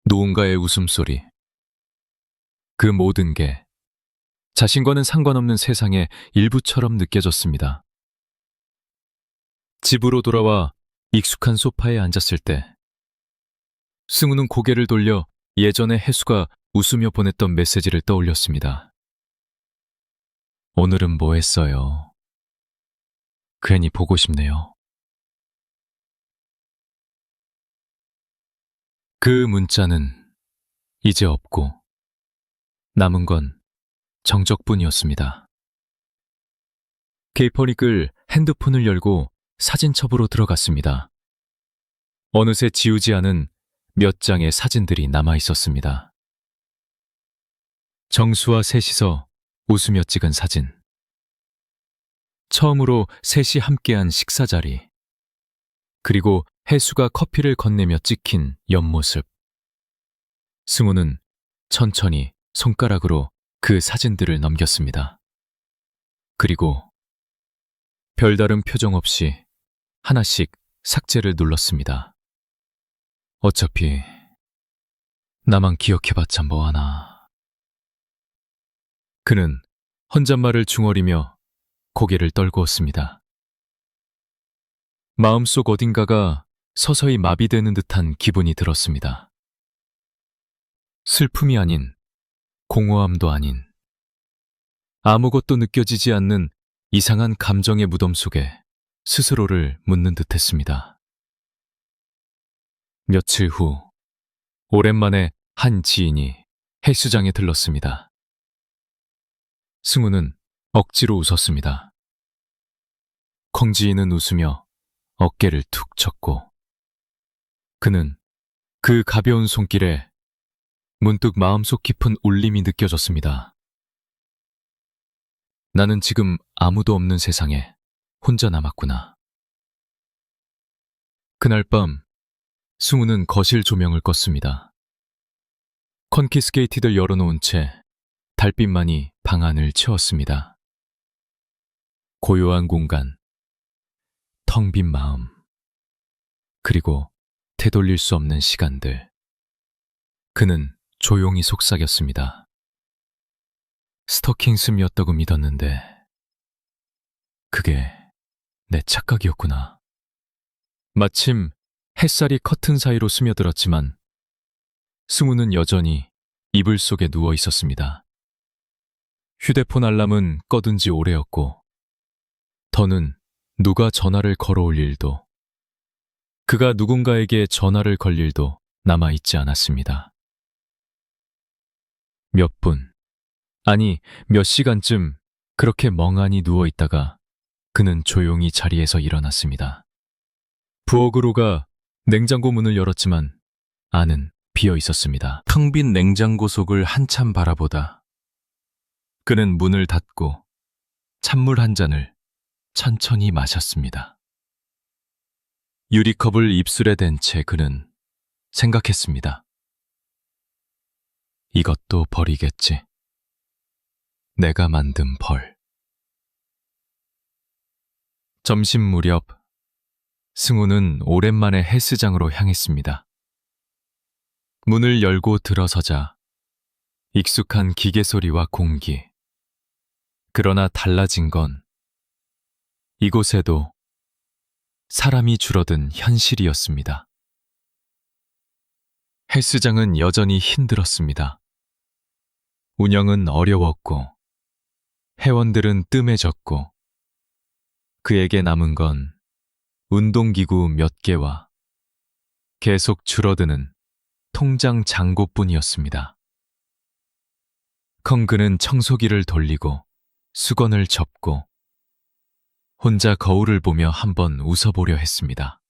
누군가의 웃음소리, 그 모든 게 자신과는 상관없는 세상의 일부처럼 느껴졌습니다. 집으로 돌아와 익숙한 소파에 앉았을 때 승우는 고개를 돌려 예전에 혜수가 웃으며 보냈던 메시지를 떠올렸습니다. 오늘은 뭐 했어요? 괜히 보고 싶네요. 그 문자는 이제 없고 남은 건 정적뿐이었습니다. 케이퍼니 끌 핸드폰을 열고 사진첩으로 들어갔습니다. 어느새 지우지 않은 몇 장의 사진들이 남아 있었습니다. 정수와 셋이서 웃으며 찍은 사진. 처음으로 셋이 함께한 식사 자리. 그리고 혜수가 커피를 건네며 찍힌 옆모습. 승우는 천천히 손가락으로 그 사진들을 넘겼습니다. 그리고 별다른 표정 없이 하나씩 삭제를 눌렀습니다. 어차피 나만 기억해봤자 뭐하나. 그는 혼잣말을 중얼이며 고개를 떨구었습니다. 마음속 어딘가가 서서히 마비되는 듯한 기분이 들었습니다. 슬픔이 아닌, 공허함도 아닌, 아무것도 느껴지지 않는 이상한 감정의 무덤 속에 스스로를 묻는 듯했습니다. 며칠 후, 오랜만에 한 지인이 헬스장에 들렀습니다. 승우는 억지로 웃었습니다. 콩 지인은 웃으며 어깨를 툭 쳤고, 그는 그 가벼운 손길에 문득 마음속 깊은 울림이 느껴졌습니다. 나는 지금 아무도 없는 세상에 혼자 남았구나. 그날 밤 승우는 거실 조명을 껐습니다. 컨키스게이트를 열어놓은 채 달빛만이 방 안을 채웠습니다. 고요한 공간, 텅 빈 마음, 그리고 되돌릴 수 없는 시간들. 그는 조용히 속삭였습니다. 스토킹슴이었다고 믿었는데 그게 내 착각이었구나. 마침 햇살이 커튼 사이로 스며들었지만 승우는 여전히 이불 속에 누워 있었습니다. 휴대폰 알람은 꺼둔 지 오래였고 더는 누가 전화를 걸어올 일도, 그가 누군가에게 전화를 걸 일도 남아있지 않았습니다. 몇 분, 아니 몇 시간쯤 그렇게 멍하니 누워있다가 그는 조용히 자리에서 일어났습니다. 부엌으로가 냉장고 문을 열었지만 안은 비어 있었습니다. 텅 빈 냉장고 속을 한참 바라보다 그는 문을 닫고 찬물 한 잔을 천천히 마셨습니다. 유리컵을 입술에 댄 채 그는 생각했습니다. 이것도 벌이겠지. 내가 만든 벌. 점심 무렵 승우는 오랜만에 헬스장으로 향했습니다. 문을 열고 들어서자 익숙한 기계 소리와 공기. 그러나 달라진 건 이곳에도 사람이 줄어든 현실이었습니다. 헬스장은 여전히 힘들었습니다. 운영은 어려웠고 회원들은 뜸해졌고 그에게 남은 건 운동기구 몇 개와 계속 줄어드는 통장 잔고뿐이었습니다. 그는 청소기를 돌리고 수건을 접고 혼자 거울을 보며 한번 웃어보려 했습니다.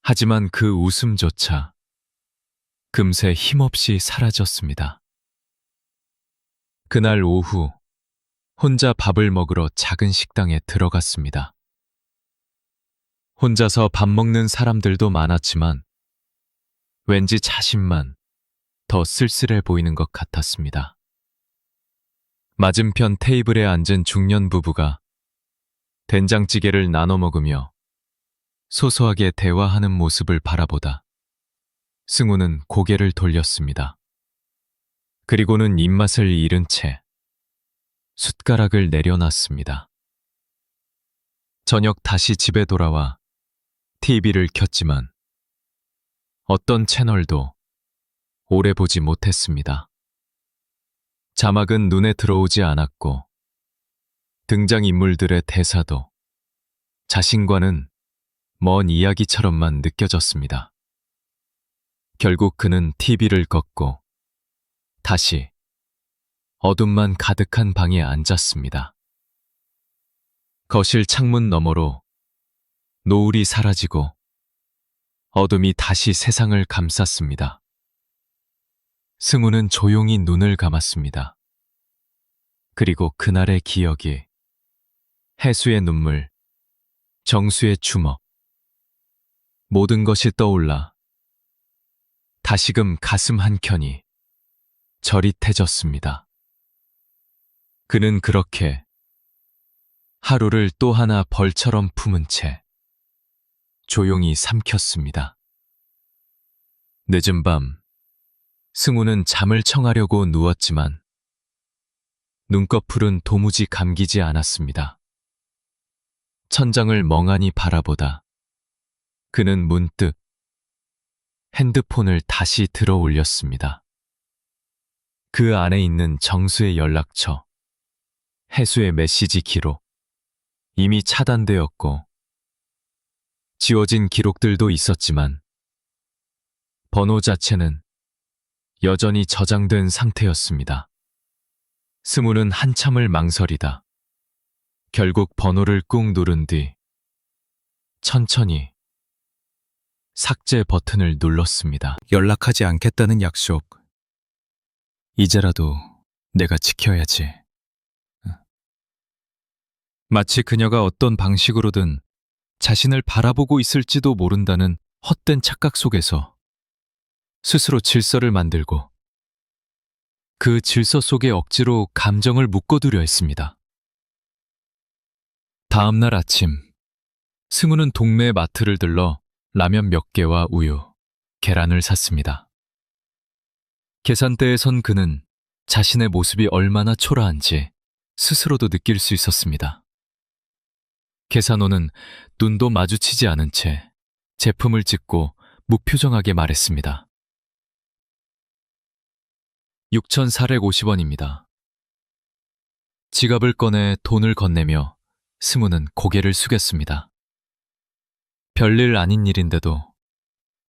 하지만 그 웃음조차 금세 힘없이 사라졌습니다. 그날 오후 혼자 밥을 먹으러 작은 식당에 들어갔습니다. 혼자서 밥 먹는 사람들도 많았지만 왠지 자신만 더 쓸쓸해 보이는 것 같았습니다. 맞은편 테이블에 앉은 중년 부부가 된장찌개를 나눠 먹으며 소소하게 대화하는 모습을 바라보다 승우는 고개를 돌렸습니다. 그리고는 입맛을 잃은 채 숟가락을 내려놨습니다. 저녁 다시 집에 돌아와 TV를 켰지만 어떤 채널도 오래 보지 못했습니다. 자막은 눈에 들어오지 않았고 등장인물들의 대사도 자신과는 먼 이야기처럼만 느껴졌습니다. 결국 그는 TV를 껐고 다시 어둠만 가득한 방에 앉았습니다. 거실 창문 너머로 노을이 사라지고 어둠이 다시 세상을 감쌌습니다. 승우는 조용히 눈을 감았습니다. 그리고 그날의 기억이 해수의 눈물, 정수의 주먹, 모든 것이 떠올라 다시금 가슴 한켠이 저릿해졌습니다. 그는 그렇게 하루를 또 하나 벌처럼 품은 채 조용히 삼켰습니다. 늦은 밤, 승우는 잠을 청하려고 누웠지만 눈꺼풀은 도무지 감기지 않았습니다. 천장을 멍하니 바라보다 그는 문득 핸드폰을 다시 들어 올렸습니다. 그 안에 있는 정수의 연락처, 해수의 메시지 기록, 이미 차단되었고 지워진 기록들도 있었지만 번호 자체는 여전히 저장된 상태였습니다. 승우는 한참을 망설이다 결국 번호를 꾹 누른 뒤 천천히 삭제 버튼을 눌렀습니다. 연락하지 않겠다는 약속. 이제라도 내가 지켜야지. 마치 그녀가 어떤 방식으로든 자신을 바라보고 있을지도 모른다는 헛된 착각 속에서 스스로 질서를 만들고 그 질서 속에 억지로 감정을 묶어두려 했습니다. 다음 날 아침, 승우는 동네 마트를 들러 라면 몇 개와 우유, 계란을 샀습니다. 계산대에 선 그는 자신의 모습이 얼마나 초라한지 스스로도 느낄 수 있었습니다. 계산원은 눈도 마주치지 않은 채 제품을 찍고 무표정하게 말했습니다. 6,450원입니다. 지갑을 꺼내 돈을 건네며 승우는 고개를 숙였습니다. 별일 아닌 일인데도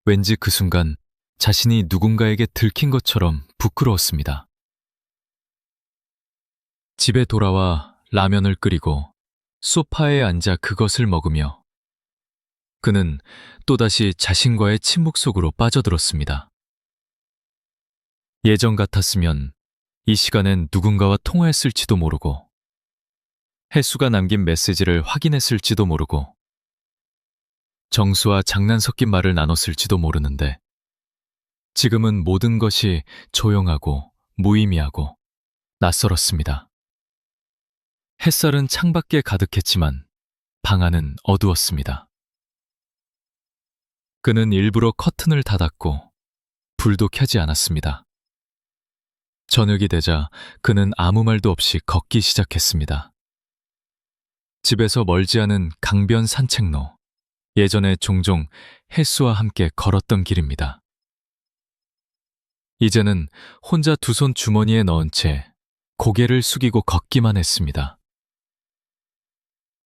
왠지 그 순간 자신이 누군가에게 들킨 것처럼 부끄러웠습니다. 집에 돌아와 라면을 끓이고 소파에 앉아 그것을 먹으며 그는 또다시 자신과의 침묵 속으로 빠져들었습니다. 예전 같았으면 이 시간엔 누군가와 통화했을지도 모르고 해수가 남긴 메시지를 확인했을지도 모르고 정수와 장난 섞인 말을 나눴을지도 모르는데 지금은 모든 것이 조용하고 무의미하고 낯설었습니다. 햇살은 창밖에 가득했지만 방 안은 어두웠습니다. 그는 일부러 커튼을 닫았고 불도 켜지 않았습니다. 저녁이 되자 그는 아무 말도 없이 걷기 시작했습니다. 집에서 멀지 않은 강변 산책로, 예전에 종종 해수와 함께 걸었던 길입니다. 이제는 혼자 두 손 주머니에 넣은 채 고개를 숙이고 걷기만 했습니다.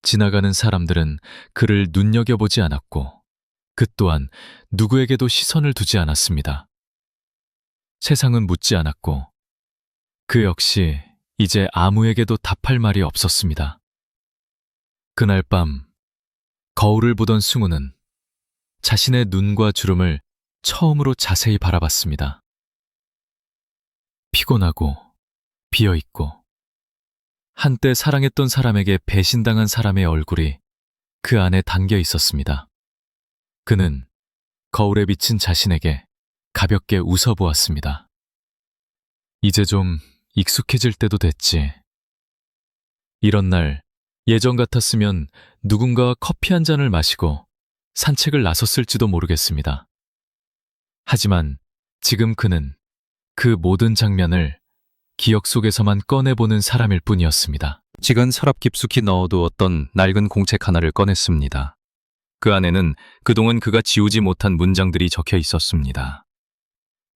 지나가는 사람들은 그를 눈여겨보지 않았고 그 또한 누구에게도 시선을 두지 않았습니다. 세상은 묻지 않았고 그 역시 이제 아무에게도 답할 말이 없었습니다. 그날 밤 거울을 보던 승우는 자신의 눈과 주름을 처음으로 자세히 바라봤습니다. 피곤하고 비어있고 한때 사랑했던 사람에게 배신당한 사람의 얼굴이 그 안에 담겨 있었습니다. 그는 거울에 비친 자신에게 가볍게 웃어보았습니다. 이제 좀 익숙해질 때도 됐지. 이런 날 예전 같았으면 누군가와 커피 한 잔을 마시고 산책을 나섰을지도 모르겠습니다. 하지만 지금 그는 그 모든 장면을 기억 속에서만 꺼내보는 사람일 뿐이었습니다. 직은 서랍 깊숙이 넣어두었던 낡은 공책 하나를 꺼냈습니다. 그 안에는 그동안 그가 지우지 못한 문장들이 적혀 있었습니다.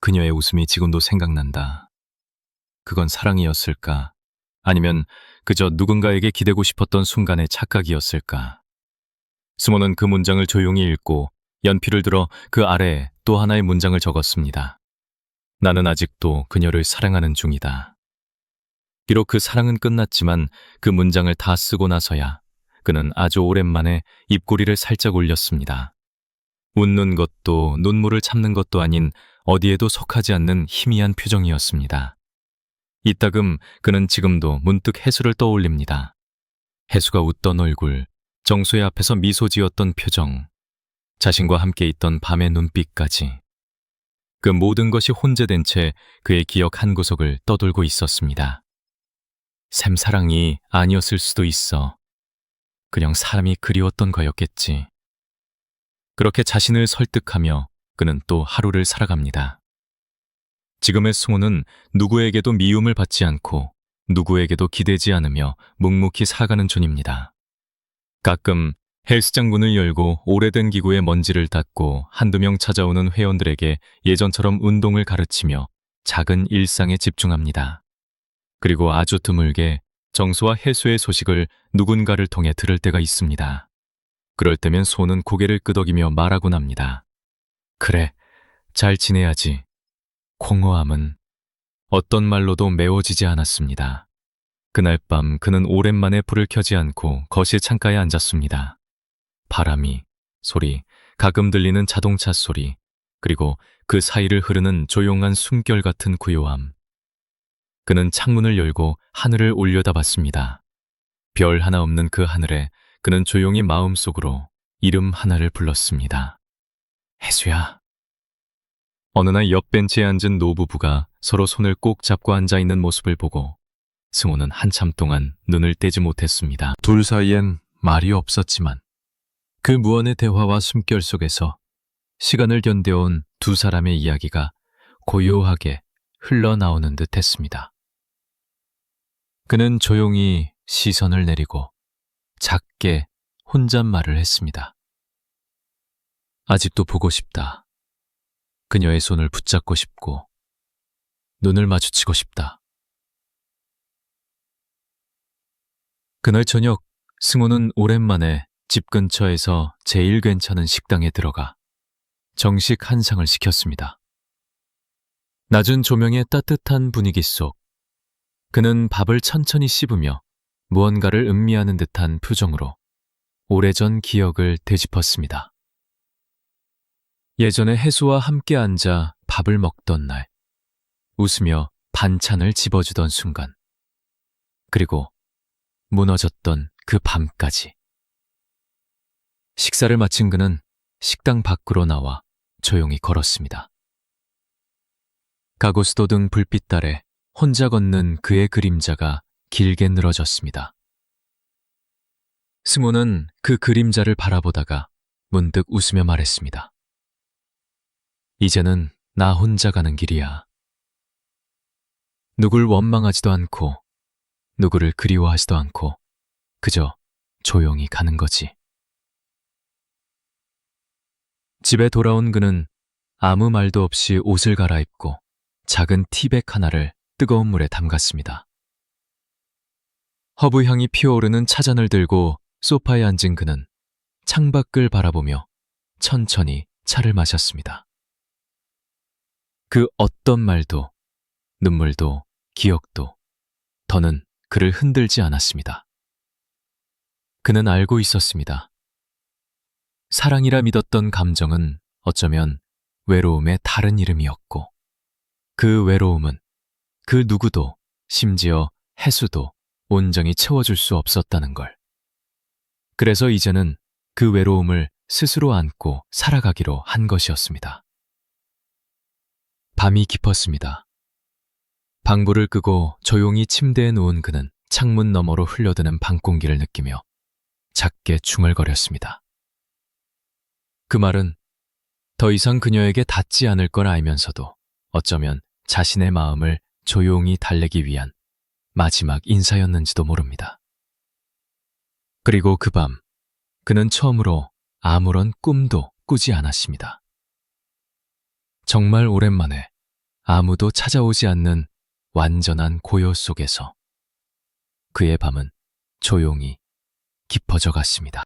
그녀의 웃음이 지금도 생각난다. 그건 사랑이었을까? 아니면 그저 누군가에게 기대고 싶었던 순간의 착각이었을까? 스모는 그 문장을 조용히 읽고 연필을 들어 그 아래에 또 하나의 문장을 적었습니다. 나는 아직도 그녀를 사랑하는 중이다. 비록 그 사랑은 끝났지만 그 문장을 다 쓰고 나서야 그는 아주 오랜만에 입꼬리를 살짝 올렸습니다. 웃는 것도 눈물을 참는 것도 아닌 어디에도 속하지 않는 희미한 표정이었습니다. 이따금 그는 지금도 문득 해수를 떠올립니다. 해수가 웃던 얼굴, 정수의 앞에서 미소 지었던 표정, 자신과 함께 있던 밤의 눈빛까지. 그 모든 것이 혼재된 채 그의 기억 한 구석을 떠돌고 있었습니다. 샘사랑이 아니었을 수도 있어. 그냥 사람이 그리웠던 거였겠지. 그렇게 자신을 설득하며 그는 또 하루를 살아갑니다. 지금의 승호는 누구에게도 미움을 받지 않고 누구에게도 기대지 않으며 묵묵히 살아가는 중입니다. 가끔 헬스장 문을 열고 오래된 기구에 먼지를 닦고 한두 명 찾아오는 회원들에게 예전처럼 운동을 가르치며 작은 일상에 집중합니다. 그리고 아주 드물게 정수와 해수의 소식을 누군가를 통해 들을 때가 있습니다. 그럴 때면 소는 고개를 끄덕이며 말하곤 합니다. 그래, 잘 지내야지. 공허함은 어떤 말로도 메워지지 않았습니다. 그날 밤 그는 오랜만에 불을 켜지 않고 거실 창가에 앉았습니다. 바람이, 소리, 가끔 들리는 자동차 소리, 그리고 그 사이를 흐르는 조용한 숨결 같은 고요함. 그는 창문을 열고 하늘을 올려다봤습니다. 별 하나 없는 그 하늘에 그는 조용히 마음속으로 이름 하나를 불렀습니다. 해수야. 어느 날 옆 벤치에 앉은 노부부가 서로 손을 꼭 잡고 앉아있는 모습을 보고 승호는 한참 동안 눈을 떼지 못했습니다. 둘 사이엔 말이 없었지만 그 무언의 대화와 숨결 속에서 시간을 견뎌온 두 사람의 이야기가 고요하게 흘러나오는 듯 했습니다. 그는 조용히 시선을 내리고 작게 혼잣말을 했습니다. 아직도 보고 싶다. 그녀의 손을 붙잡고 싶고 눈을 마주치고 싶다. 그날 저녁 승호는 오랜만에 집 근처에서 제일 괜찮은 식당에 들어가 정식 한상을 시켰습니다. 낮은 조명의 따뜻한 분위기 속 그는 밥을 천천히 씹으며 무언가를 음미하는 듯한 표정으로 오래전 기억을 되짚었습니다. 예전에 해수와 함께 앉아 밥을 먹던 날, 웃으며 반찬을 집어주던 순간, 그리고 무너졌던 그 밤까지. 식사를 마친 그는 식당 밖으로 나와 조용히 걸었습니다. 가구수도 불빛 아래 혼자 걷는 그의 그림자가 길게 늘어졌습니다. 승호는 그 그림자를 바라보다가 문득 웃으며 말했습니다. 이제는 나 혼자 가는 길이야. 누굴 원망하지도 않고 누구를 그리워하지도 않고 그저 조용히 가는 거지. 집에 돌아온 그는 아무 말도 없이 옷을 갈아입고 작은 티백 하나를 뜨거운 물에 담갔습니다. 허브향이 피어오르는 차잔을 들고 소파에 앉은 그는 창밖을 바라보며 천천히 차를 마셨습니다. 그 어떤 말도, 눈물도, 기억도 더는 그를 흔들지 않았습니다. 그는 알고 있었습니다. 사랑이라 믿었던 감정은 어쩌면 외로움의 다른 이름이었고 그 외로움은 그 누구도 심지어 해수도 온전히 채워줄 수 없었다는 걸. 그래서 이제는 그 외로움을 스스로 안고 살아가기로 한 것이었습니다. 밤이 깊었습니다. 방불을 끄고 조용히 침대에 누운 그는 창문 너머로 흘려드는 밤공기를 느끼며 작게 중얼거렸습니다. 그 말은 더 이상 그녀에게 닿지 않을 걸 알면서도 어쩌면 자신의 마음을 조용히 달래기 위한 마지막 인사였는지도 모릅니다. 그리고 그 밤, 그는 처음으로 아무런 꿈도 꾸지 않았습니다. 정말 오랜만에 아무도 찾아오지 않는 완전한 고요 속에서 그의 밤은 조용히 깊어져 갔습니다.